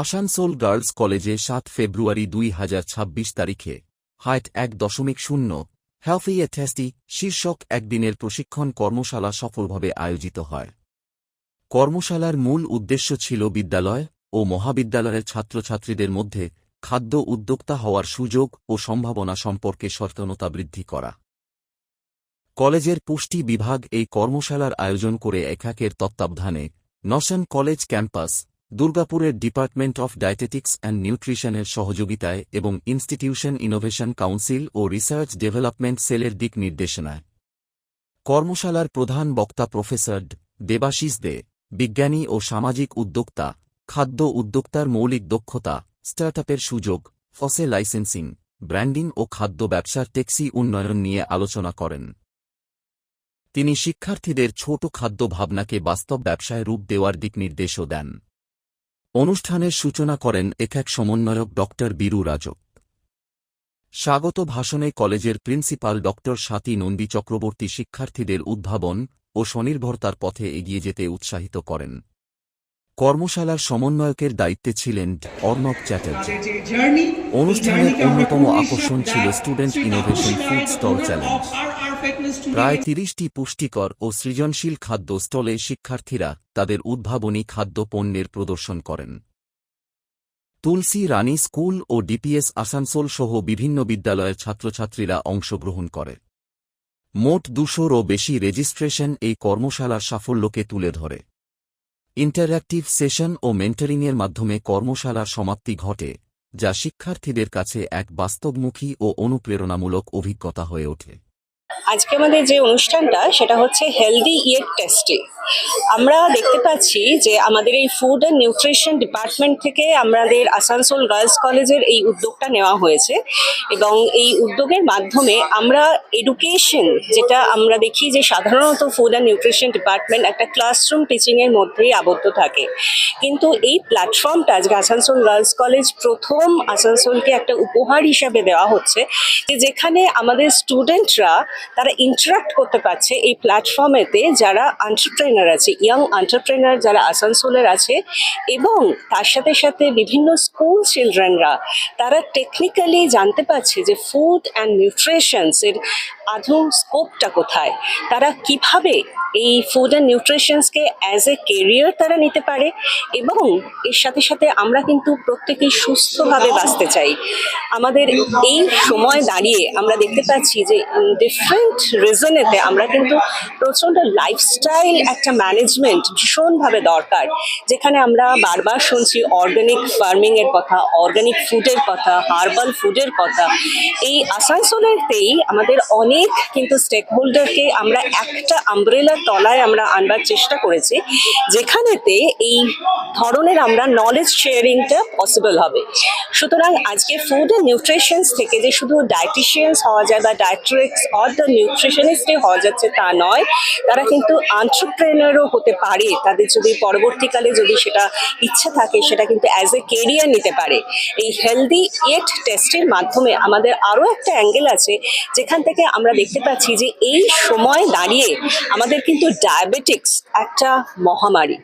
Asansol girls কলেজে ৭ ফেব্রুয়ারি ২০২৬ তারিখে height ১.০ healthy এ tasty শীর্ষক একদিনের প্রশিক্ষণ কর্মশালা সফলভাবে আয়োজিত হয়। কর্মশালার মূল উদ্দেশ্য ছিল বিদ্যালয় ও মহাবিদ্যালয়ের ছাত্রছাত্রীদের মধ্যে খাদ্য উদ্যোক্তা হওয়ার সুযোগ ও সম্ভাবনা সম্পর্কে সচেতনতা বৃদ্ধি করা। কলেজের পুষ্টি বিভাগ এই কর্মশালার আয়োজন করে একাকের তত্ত্বাবধানে নশন কলেজ ক্যাম্পাস, দুর্গাপুরের ডিপার্টমেন্ট অফ ডায়েটেটিক্স অ্যান্ড নিউট্রিশনের সহযোগিতায় এবং ইনস্টিটিউশন ইনোভেশন কাউন্সিল ও রিসার্চ ডেভেলপমেন্ট সেলের দিক নির্দেশনায়। কর্মশালার প্রধান বক্তা প্রফেসর দেবাশিস দে, বিজ্ঞানী ও সামাজিক উদ্যোক্তা, খাদ্য উদ্যোক্তার মৌলিক দক্ষতা, স্টার্টআপের সুযোগ, ফসে লাইসেন্সিং, ব্র্যান্ডিং ও খাদ্য ব্যবসার টেকসই উন্নয়ন নিয়ে আলোচনা করেন। তিনি শিক্ষার্থীদের ছোট খাদ্য ভাবনাকে বাস্তব ব্যবসায় রূপ দেওয়ার দিক নির্দেশও দেন। অনুষ্ঠানের সূচনা করেন একাক সমন্বয়ক ড বীরু রাজক। স্বাগত ভাষণে কলেজের প্রিন্সিপাল ড স্বাতী নন্দী চক্রবর্তী শিক্ষার্থীদের উদ্ভাবন ও স্বনির্ভরতার পথে এগিয়ে যেতে উৎসাহিত করেন। কর্মশালার সমন্বয়কের দায়িত্বে ছিলেন অর্ণব চ্যাটার্জি। অনুষ্ঠানের অন্যতম আকর্ষণ ছিল student innovation food stall challenge. প্রায় ৩০টি পুষ্টিকর ও সৃজনশীল খাদ্য স্টলে শিক্ষার্থীরা তাদের উদ্ভাবনী খাদ্য পণ্যের প্রদর্শন করেন। তুলসী রানী স্কুল ও ডিপিএস আসানসোল সহ বিভিন্ন বিদ্যালয়ের ছাত্রছাত্রীরা অংশগ্রহণ করে। মোট ২০০রও বেশি রেজিস্ট্রেশন এই কর্মশালার সাফল্যকে তুলে ধরে। ইন্টারঅ্যাক্টিভ সেশন ও মেন্টরিংয়ের মাধ্যমে কর্মশালার সমাপ্তি ঘটে, যা শিক্ষার্থীদের কাছে এক বাস্তবমুখী ও অনুপ্রেরণামূলক অভিজ্ঞতা হয়ে ওঠে। আজকে আমাদের যে অনুষ্ঠানটা সেটা হচ্ছে হেলদি ইয়েট টেস্টি। আমরা দেখতে পাচ্ছি যে আমাদের এই ফুড অ্যান্ড নিউট্রিশন ডিপার্টমেন্ট থেকে আমাদের আসানসোল গার্লস কলেজের এই উদ্যোগটা নেওয়া হয়েছে এবং এই উদ্যোগের মাধ্যমে আমরা এডুকেশন, যেটা আমরা দেখি যে সাধারণত ফুড অ্যান্ড নিউট্রিশন ডিপার্টমেন্ট একটা ক্লাসরুম টিচিংয়ের মধ্যেই আবদ্ধ থাকে, কিন্তু এই প্ল্যাটফর্মটা আজকে আসানসোল গার্লস কলেজ প্রথম আসানসোলকে একটা উপহার হিসাবে দেওয়া হচ্ছে, যেখানে আমাদের স্টুডেন্টরা তারা ইন্টারাক্ট করতে পারছে এই প্ল্যাটফর্মেতে যারা এন্টারপ্রেনার আছে, ইয়াং এন্টারপ্রেনার যারা আসানসোলের আছে, এবং তার সাথে সাথে বিভিন্ন স্কুল চিলড্রেনরা তারা টেকনিক্যালি জানতে পারছে যে ফুড অ্যান্ড নিউট্রিশনসের আদৌ স্কোপটা কোথায়, তারা কিভাবে এই ফুড অ্যান্ড নিউট্রিশনসকে অ্যাজ এ কেরিয়ার তারা নিতে পারে। এবং এর সাথে সাথে আমরা কিন্তু প্রত্যেকেই সুস্থভাবে বাঁচতে চাই। আমাদের এই সময় দাঁড়িয়ে আমরা দেখতে পাচ্ছি যে ডিফারেন্ট রিজনেতে আমরা কিন্তু প্রচণ্ড লাইফস্টাইল একটা ম্যানেজমেন্ট ভীষণভাবে দরকার, যেখানে আমরা বারবার শুনছি অর্গানিক ফার্মিংয়ের কথা, অর্গানিক ফুডের কথা, হার্বাল ফুডের কথা। এই আসানসোলেরতেই আমাদের অনেক কিন্তু স্টেক হোল্ডারকে আমরা একটা আমব্রেলার তলায় আমরা আনবার চেষ্টা করেছি, যেখানেতে এই ধরনের আমরা নলেজ শেয়ারিংটা পসিবল হবে। সুতরাং আজকে ফুড অ্যান্ড নিউট্রিশনস থেকে যে শুধু ডায়েটিশিয়ানস হওয়া যায় বা ডায়েট্রিক্স অর দ্য নিউট্রিশনিস্টই হওয়া যাচ্ছে তা নয়, তারা কিন্তু এন্টারপ্রেনারও হতে পারে। তাদের যদি পরবর্তীকালে যদি সেটা ইচ্ছে থাকে, সেটা কিন্তু অ্যাজ এ কেরিয়ার নিতে পারে। এই হেলদি ইয়েট টেস্টের মাধ্যমে আমাদের আরও একটা অ্যাঙ্গেল আছে, যেখান থেকে আমরা দেখতে পাচ্ছি যে এই সময় দাঁড়িয়ে আমাদের কিন্তু ডায়াবেটিক্স একটা মহামারী।